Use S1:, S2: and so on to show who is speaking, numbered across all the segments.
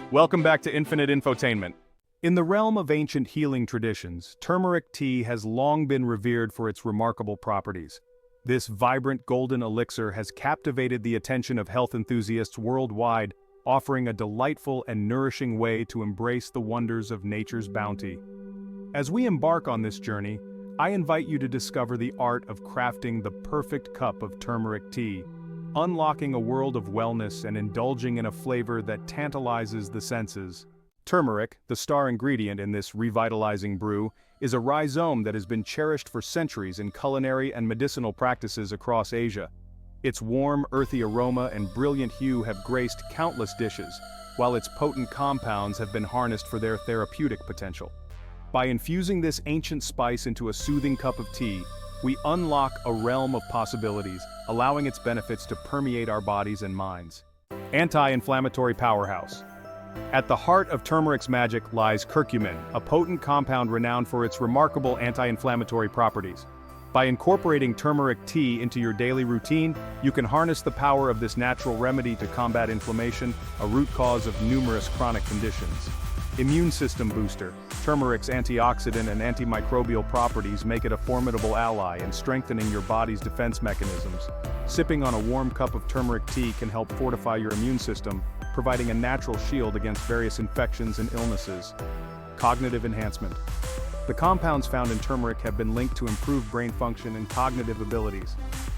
S1: Welcome back to Infinite Infotainment. In the realm of ancient healing traditions, turmeric tea has long been revered for its remarkable properties. This vibrant golden elixir has captivated the attention of health enthusiasts worldwide, offering a delightful and nourishing way to embrace the wonders of nature's bounty. As we embark on this journey, I invite you to discover the art of crafting the perfect cup of turmeric tea, unlocking a world of wellness and indulging in a flavor that tantalizes the senses. Turmeric, the star ingredient in this revitalizing brew, is a rhizome that has been cherished for centuries in culinary and medicinal practices across Asia. Its warm, earthy aroma and brilliant hue have graced countless dishes, while its potent compounds have been harnessed for their therapeutic potential. By infusing this ancient spice into a soothing cup of tea, we unlock a realm of possibilities, allowing its benefits to permeate our bodies and minds. Anti-inflammatory powerhouse. At the heart of turmeric's magic lies curcumin, a potent compound renowned for its remarkable anti-inflammatory properties. By incorporating turmeric tea into your daily routine, you can harness the power of this natural remedy to combat inflammation, a root cause of numerous chronic conditions. Immune system booster. Turmeric's antioxidant and antimicrobial properties make it a formidable ally in strengthening your body's defense mechanisms. Sipping on a warm cup of turmeric tea can help fortify your immune system, providing a natural shield against various infections and illnesses. Cognitive enhancement. The compounds found in turmeric have been linked to improved brain function and cognitive abilities.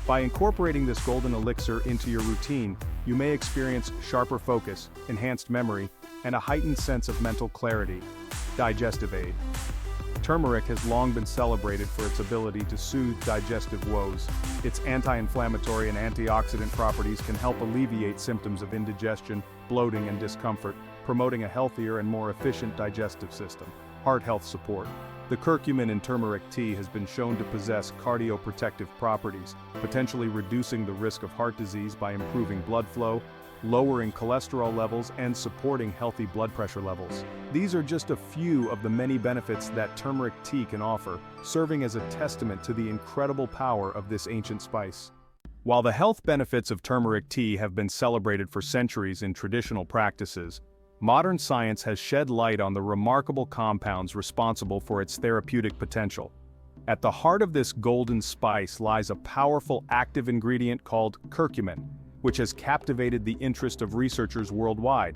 S1: By incorporating this golden elixir into your routine, you may experience sharper focus, enhanced memory, and a heightened sense of mental clarity. Digestive aid. Turmeric has long been celebrated for its ability to soothe digestive woes. Its anti-inflammatory and antioxidant properties can help alleviate symptoms of indigestion, bloating, and discomfort, promoting a healthier and more efficient digestive system. Heart health support. The curcumin in turmeric tea has been shown to possess cardioprotective properties, potentially reducing the risk of heart disease by improving blood flow, lowering cholesterol levels, and supporting healthy blood pressure levels. These are just a few of the many benefits that turmeric tea can offer, serving as a testament to the incredible power of this ancient spice. While the health benefits of turmeric tea have been celebrated for centuries in traditional practices, modern science has shed light on the remarkable compounds responsible for its therapeutic potential. At the heart of this golden spice lies a powerful active ingredient called curcumin, which has captivated the interest of researchers worldwide.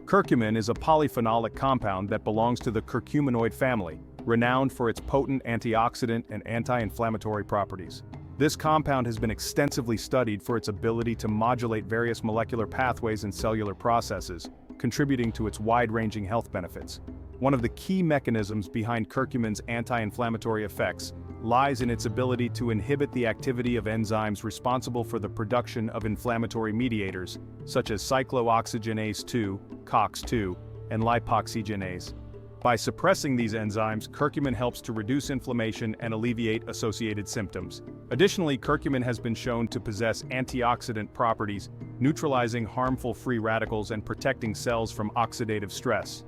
S1: Curcumin is a polyphenolic compound that belongs to the curcuminoid family, renowned for its potent antioxidant and anti-inflammatory properties. This compound has been extensively studied for its ability to modulate various molecular pathways and cellular processes, contributing to its wide-ranging health benefits. One of the key mechanisms behind curcumin's anti-inflammatory effects lies in its ability to inhibit the activity of enzymes responsible for the production of inflammatory mediators, such as cyclooxygenase 2, COX-2, and lipoxygenase. By suppressing these enzymes, curcumin helps to reduce inflammation and alleviate associated symptoms. Additionally, curcumin has been shown to possess antioxidant properties, neutralizing harmful free radicals and protecting cells from oxidative stress.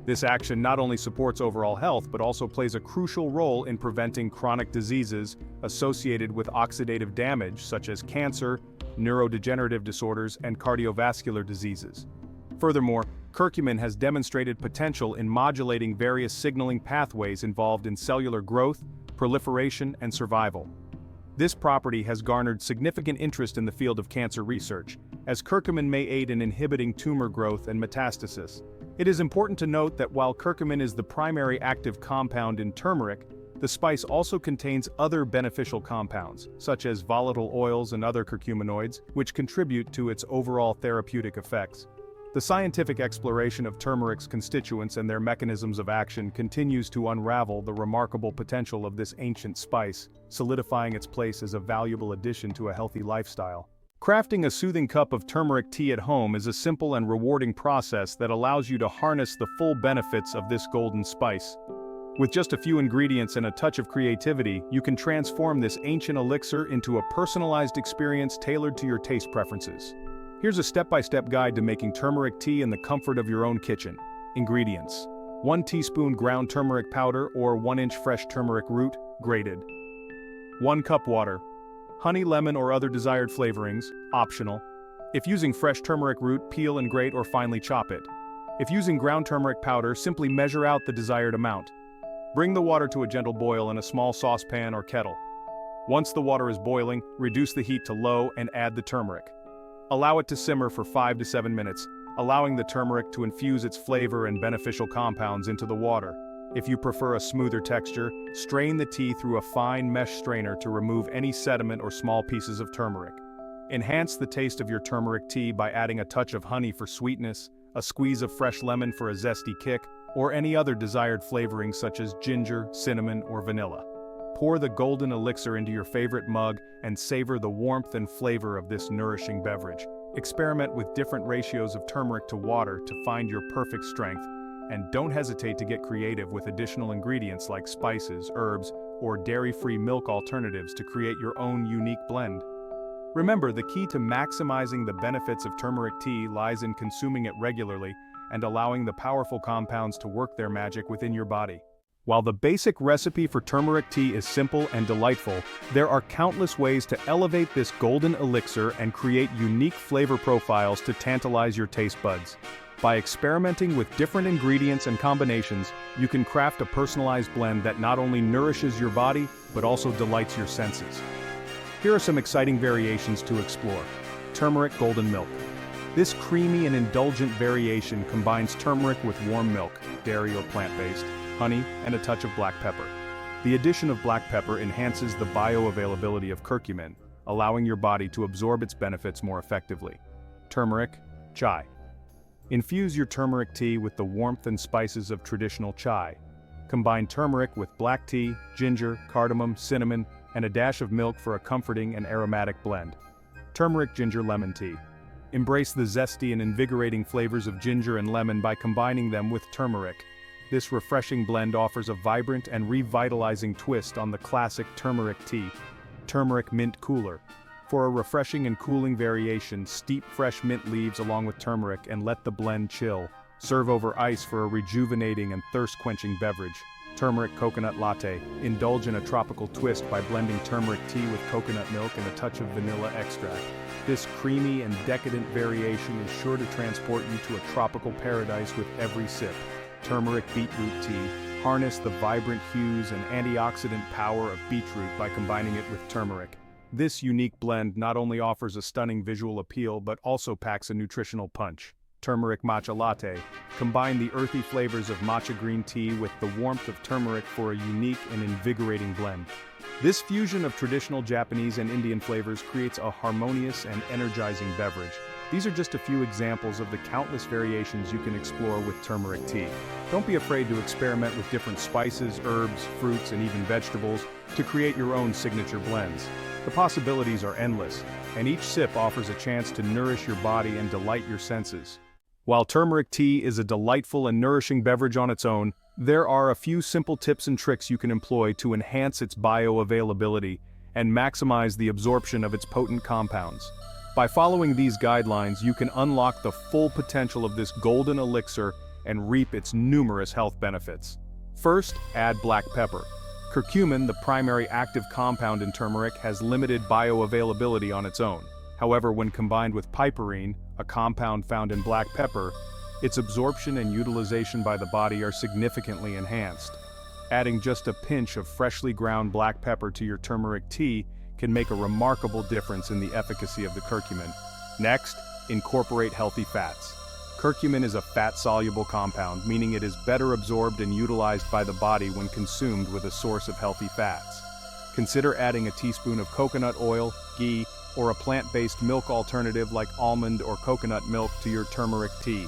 S1: This action not only supports overall health but also plays a crucial role in preventing chronic diseases associated with oxidative damage such as cancer, neurodegenerative disorders, and cardiovascular diseases. Furthermore, curcumin has demonstrated potential in modulating various signaling pathways involved in cellular growth, proliferation, and survival. This property has garnered significant interest in the field of cancer research, as curcumin may aid in inhibiting tumor growth and metastasis. It is important to note that while curcumin is the primary active compound in turmeric, the spice also contains other beneficial compounds, such as volatile oils and other curcuminoids, which contribute to its overall therapeutic effects. The scientific exploration of turmeric's constituents and their mechanisms of action continues to unravel the remarkable potential of this ancient spice, solidifying its place as a valuable addition to a healthy lifestyle. Crafting a soothing cup of turmeric tea at home is a simple and rewarding process that allows you to harness the full benefits of this golden spice. With just a few ingredients and a touch of creativity, you can transform this ancient elixir into a personalized experience tailored to your taste preferences. Here's a step-by-step guide to making turmeric tea in the comfort of your own kitchen. Ingredients: 1 teaspoon ground turmeric powder or 1 inch fresh turmeric root, grated. 1 cup water. Honey, lemon, or other desired flavorings, optional. If using fresh turmeric root, peel and grate or finely chop it. If using ground turmeric powder, simply measure out the desired amount. Bring the water to a gentle boil in a small saucepan or kettle. Once the water is boiling, reduce the heat to low and add the turmeric. Allow it to simmer for 5 to 7 minutes, allowing the turmeric to infuse its flavor and beneficial compounds into the water. If you prefer a smoother texture, strain the tea through a fine mesh strainer to remove any sediment or small pieces of turmeric. Enhance the taste of your turmeric tea by adding a touch of honey for sweetness, a squeeze of fresh lemon for a zesty kick, or any other desired flavoring such as ginger, cinnamon, or vanilla. Pour the golden elixir into your favorite mug and savor the warmth and flavor of this nourishing beverage. Experiment with different ratios of turmeric to water to find your perfect strength, and don't hesitate to get creative with additional ingredients like spices, herbs, or dairy-free milk alternatives to create your own unique blend. Remember, the key to maximizing the benefits of turmeric tea lies in consuming it regularly and allowing the powerful compounds to work their magic within your body. While the basic recipe for turmeric tea is simple and delightful, there are countless ways to elevate this golden elixir and create unique flavor profiles to tantalize your taste buds. By experimenting with different ingredients and combinations, you can craft a personalized blend that not only nourishes your body, but also delights your senses. Here are some exciting variations to explore. Turmeric golden milk. This creamy and indulgent variation combines turmeric with warm milk, dairy or plant-based, honey, and a touch of black pepper. The addition of black pepper enhances the bioavailability of curcumin, allowing your body to absorb its benefits more effectively. Turmeric, chai. Infuse your turmeric tea with the warmth and spices of traditional chai. Combine turmeric with black tea, ginger, cardamom, cinnamon, and a dash of milk for a comforting and aromatic blend. Turmeric ginger lemon tea. Embrace the zesty and invigorating flavors of ginger and lemon by combining them with turmeric. This refreshing blend offers a vibrant and revitalizing twist on the classic turmeric tea. Turmeric mint cooler. For a refreshing and cooling variation, steep fresh mint leaves along with turmeric and let the blend chill. Serve over ice for a rejuvenating and thirst-quenching beverage. Turmeric coconut latte. Indulge in a tropical twist by blending turmeric tea with coconut milk and a touch of vanilla extract. This creamy and decadent variation is sure to transport you to a tropical paradise with every sip. Turmeric beetroot tea. Harness the vibrant hues and antioxidant power of beetroot by combining it with turmeric. This unique blend not only offers a stunning visual appeal but also packs a nutritional punch. Turmeric matcha latte. Combine the earthy flavors of matcha green tea with the warmth of turmeric for a unique and invigorating blend. This fusion of traditional Japanese and Indian flavors creates a harmonious and energizing beverage. These are just a few examples of the countless variations you can explore with turmeric tea. Don't be afraid to experiment with different spices, herbs, fruits, and even vegetables to create your own signature blends. The possibilities are endless, and each sip offers a chance to nourish your body and delight your senses. While turmeric tea is a delightful and nourishing beverage on its own, there are a few simple tips and tricks you can employ to enhance its bioavailability and maximize the absorption of its potent compounds. By following these guidelines, you can unlock the full potential of this golden elixir and reap its numerous health benefits. First, add black pepper. Curcumin, the primary active compound in turmeric, has limited bioavailability on its own. However, when combined with piperine, a compound found in black pepper, its absorption and utilization by the body are significantly enhanced. Adding just a pinch of freshly ground black pepper to your turmeric tea can make a remarkable difference in the efficacy of the curcumin. Next, incorporate healthy fats. Curcumin is a fat-soluble compound, meaning it is better absorbed and utilized by the body when consumed with a source of healthy fats. Consider adding a teaspoon of coconut oil, ghee, or a plant-based milk alternative like almond or coconut milk to your turmeric tea.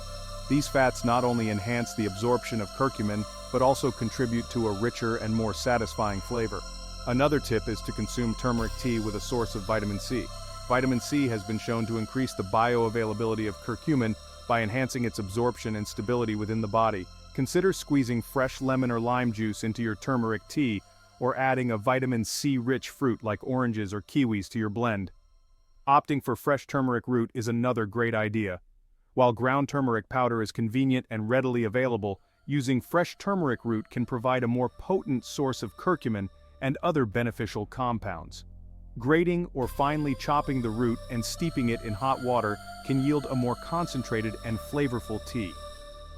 S1: These fats not only enhance the absorption of curcumin, but also contribute to a richer and more satisfying flavor. Another tip is to consume turmeric tea with a source of vitamin C. Vitamin C has been shown to increase the bioavailability of curcumin by enhancing its absorption and stability within the body. Consider squeezing fresh lemon or lime juice into your turmeric tea, or adding a vitamin C-rich fruit like oranges or kiwis to your blend. Opting for fresh turmeric root is another great idea. While ground turmeric powder is convenient and readily available, using fresh turmeric root can provide a more potent source of curcumin and other beneficial compounds. Grating or finely chopping the root and steeping it in hot water can yield a more concentrated and flavorful tea.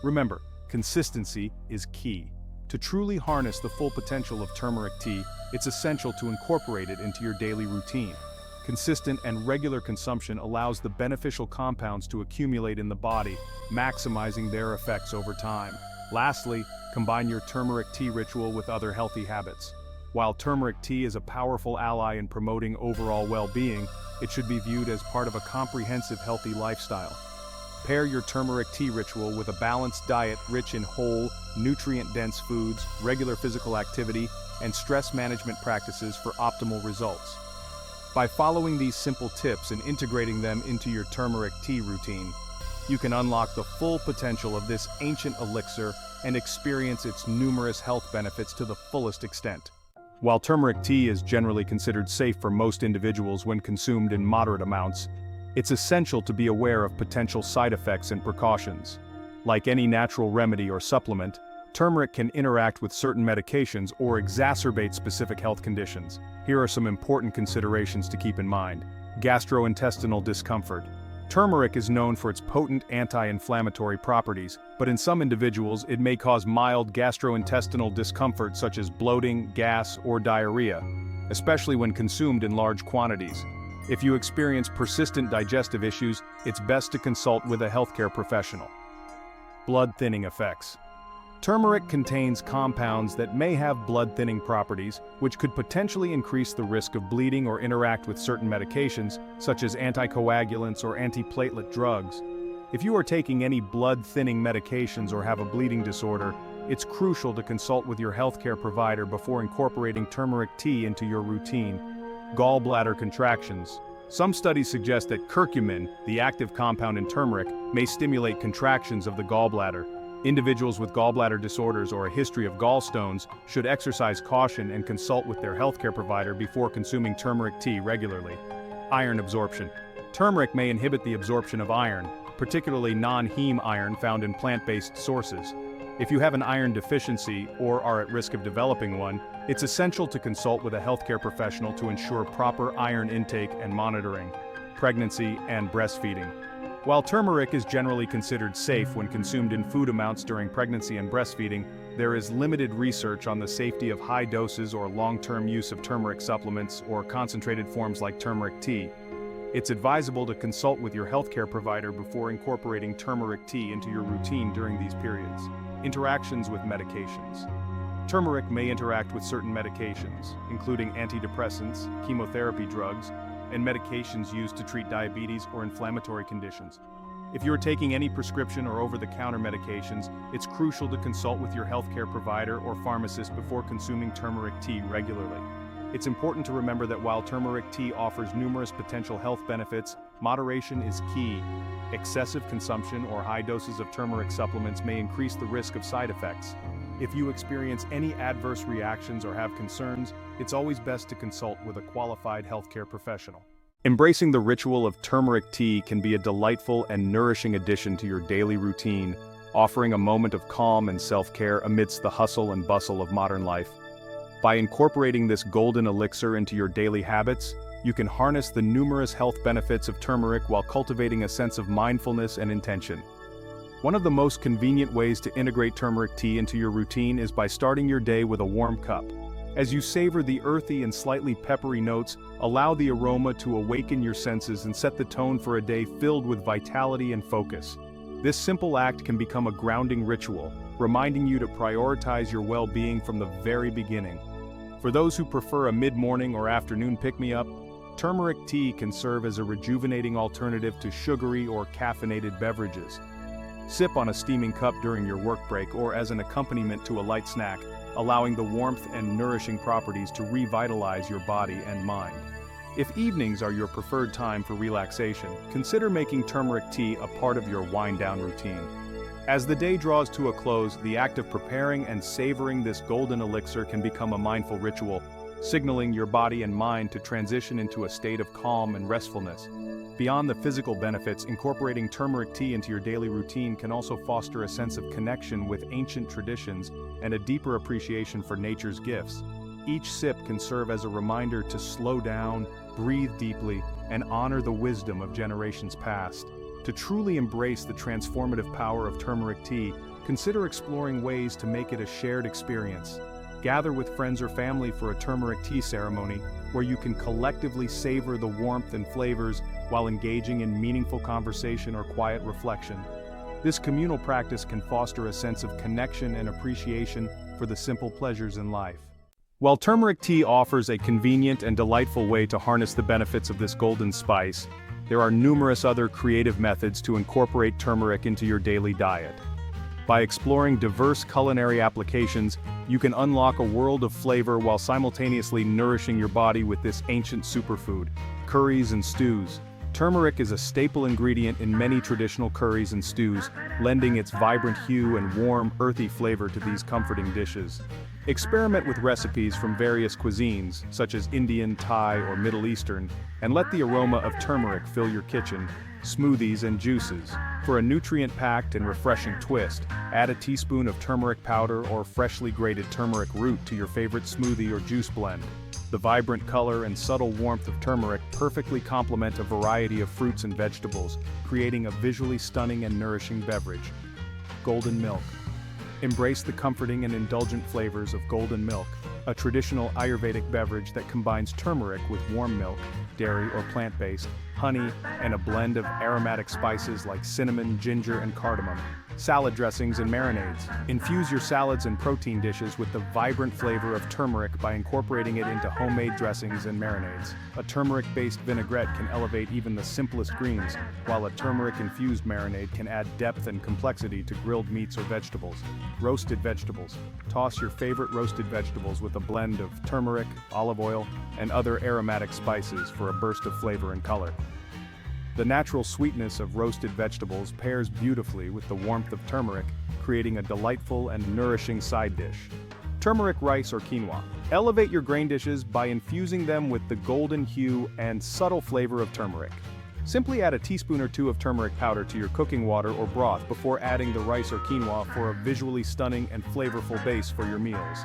S1: Remember, consistency is key. To truly harness the full potential of turmeric tea, it's essential to incorporate it into your daily routine. Consistent and regular consumption allows the beneficial compounds to accumulate in the body, maximizing their effects over time. Lastly, combine your turmeric tea ritual with other healthy habits. While turmeric tea is a powerful ally in promoting overall well-being, it should be viewed as part of a comprehensive healthy lifestyle. Pair your turmeric tea ritual with a balanced diet rich in whole, nutrient-dense foods, regular physical activity, and stress management practices for optimal results. By following these simple tips and integrating them into your turmeric tea routine, you can unlock the full potential of this ancient elixir and experience its numerous health benefits to the fullest extent. While turmeric tea is generally considered safe for most individuals when consumed in moderate amounts, it's essential to be aware of potential side effects and precautions. Like any natural remedy or supplement, turmeric can interact with certain medications or exacerbate specific health conditions. Here are some important considerations to keep in mind. Gastrointestinal discomfort. Turmeric is known for its potent anti-inflammatory properties, but in some individuals it may cause mild gastrointestinal discomfort such as bloating, gas, or diarrhea, especially when consumed in large quantities. If you experience persistent digestive issues, it's best to consult with a healthcare professional. Blood-thinning effects. Turmeric contains compounds that may have blood-thinning properties, which could potentially increase the risk of bleeding or interact with certain medications, such as anticoagulants or antiplatelet drugs. If you are taking any blood-thinning medications or have a bleeding disorder, it's crucial to consult with your healthcare provider before incorporating turmeric tea into your routine. Gallbladder contractions. Some studies suggest that curcumin, the active compound in turmeric, may stimulate contractions of the gallbladder. Individuals with gallbladder disorders or a history of gallstones should exercise caution and consult with their healthcare provider before consuming turmeric tea regularly. Iron absorption. Turmeric may inhibit the absorption of iron, particularly non-heme iron found in plant-based sources. If you have an iron deficiency or are at risk of developing one, it's essential to consult with a healthcare professional to ensure proper iron intake and monitoring. Pregnancy and breastfeeding. While turmeric is generally considered safe when consumed in food amounts during pregnancy and breastfeeding, there is limited research on the safety of high doses or long-term use of turmeric supplements or concentrated forms like turmeric tea. It's advisable to consult with your healthcare provider before incorporating turmeric tea into your routine during these periods. Interactions with medications. Turmeric may interact with certain medications, including antidepressants, chemotherapy drugs, and medications used to treat diabetes or inflammatory conditions. If you are taking any prescription or over-the-counter medications, it's crucial to consult with your healthcare provider or pharmacist before consuming turmeric tea regularly. It's important to remember that while turmeric tea offers numerous potential health benefits, moderation is key. Excessive consumption or high doses of turmeric supplements may increase the risk of side effects. If you experience any adverse reactions or have concerns, it's always best to consult with a qualified healthcare professional. Embracing the ritual of turmeric tea can be a delightful and nourishing addition to your daily routine, offering a moment of calm and self-care amidst the hustle and bustle of modern life. By incorporating this golden elixir into your daily habits, you can harness the numerous health benefits of turmeric while cultivating a sense of mindfulness and intention. One of the most convenient ways to integrate turmeric tea into your routine is by starting your day with a warm cup. As you savor the earthy and slightly peppery notes, allow the aroma to awaken your senses and set the tone for a day filled with vitality and focus. This simple act can become a grounding ritual, reminding you to prioritize your well-being from the very beginning. For those who prefer a mid-morning or afternoon pick-me-up, turmeric tea can serve as a rejuvenating alternative to sugary or caffeinated beverages. Sip on a steaming cup during your work break or as an accompaniment to a light snack, allowing the warmth and nourishing properties to revitalize your body and mind. If evenings are your preferred time for relaxation, consider making turmeric tea a part of your wind-down routine. As the day draws to a close, the act of preparing and savoring this golden elixir can become a mindful ritual, signaling your body and mind to transition into a state of calm and restfulness. Beyond the physical benefits, incorporating turmeric tea into your daily routine can also foster a sense of connection with ancient traditions and a deeper appreciation for nature's gifts. Each sip can serve as a reminder to slow down, breathe deeply, and honor the wisdom of generations past. To truly embrace the transformative power of turmeric tea, consider exploring ways to make it a shared experience. Gather with friends or family for a turmeric tea ceremony, where you can collectively savor the warmth and flavors while engaging in meaningful conversation or quiet reflection. This communal practice can foster a sense of connection and appreciation for the simple pleasures in life. While turmeric tea offers a convenient and delightful way to harness the benefits of this golden spice, there are numerous other creative methods to incorporate turmeric into your daily diet. By exploring diverse culinary applications, you can unlock a world of flavor while simultaneously nourishing your body with this ancient superfood. Curries and stews. Turmeric is a staple ingredient in many traditional curries and stews, lending its vibrant hue and warm, earthy flavor to these comforting dishes. Experiment with recipes from various cuisines, such as Indian, Thai, or Middle Eastern, and let the aroma of turmeric fill your kitchen, smoothies, and juices. For a nutrient-packed and refreshing twist, add a teaspoon of turmeric powder or freshly grated turmeric root to your favorite smoothie or juice blend. The vibrant color and subtle warmth of turmeric perfectly complement a variety of fruits and vegetables, creating a visually stunning and nourishing beverage. Golden milk. Embrace the comforting and indulgent flavors of golden milk, a traditional Ayurvedic beverage that combines turmeric with warm milk, dairy or plant-based, honey, and a blend of aromatic spices like cinnamon, ginger, and cardamom. Salad dressings and marinades. Infuse your salads and protein dishes with the vibrant flavor of turmeric by incorporating it into homemade dressings and marinades. A turmeric-based vinaigrette can elevate even the simplest greens, while a turmeric-infused marinade can add depth and complexity to grilled meats or vegetables. Roasted vegetables. Toss your favorite roasted vegetables with a blend of turmeric, olive oil, and other aromatic spices for a burst of flavor and color. The natural sweetness of roasted vegetables pairs beautifully with the warmth of turmeric, creating a delightful and nourishing side dish. Turmeric rice or quinoa. Elevate your grain dishes by infusing them with the golden hue and subtle flavor of turmeric. Simply add a teaspoon or two of turmeric powder to your cooking water or broth before adding the rice or quinoa for a visually stunning and flavorful base for your meals.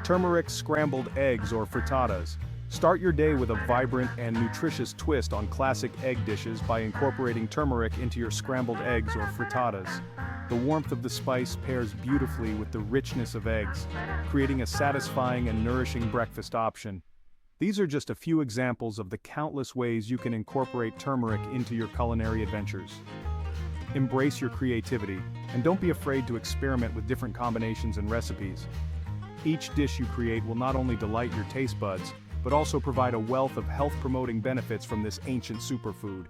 S1: Turmeric scrambled eggs or frittatas. Start your day with a vibrant and nutritious twist on classic egg dishes by incorporating turmeric into your scrambled eggs or frittatas. The warmth of the spice pairs beautifully with the richness of eggs, creating a satisfying and nourishing breakfast option. These are just a few examples of the countless ways you can incorporate turmeric into your culinary adventures. Embrace your creativity, and don't be afraid to experiment with different combinations and recipes. Each dish you create will not only delight your taste buds, but also provide a wealth of health-promoting benefits from this ancient superfood.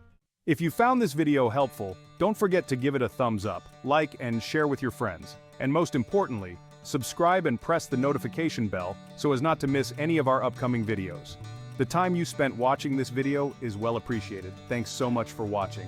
S1: If you found this video helpful, don't forget to give it a thumbs up, like, and share with your friends. And most importantly, subscribe and press the notification bell so as not to miss any of our upcoming videos. The time you spent watching this video is well appreciated. Thanks so much for watching.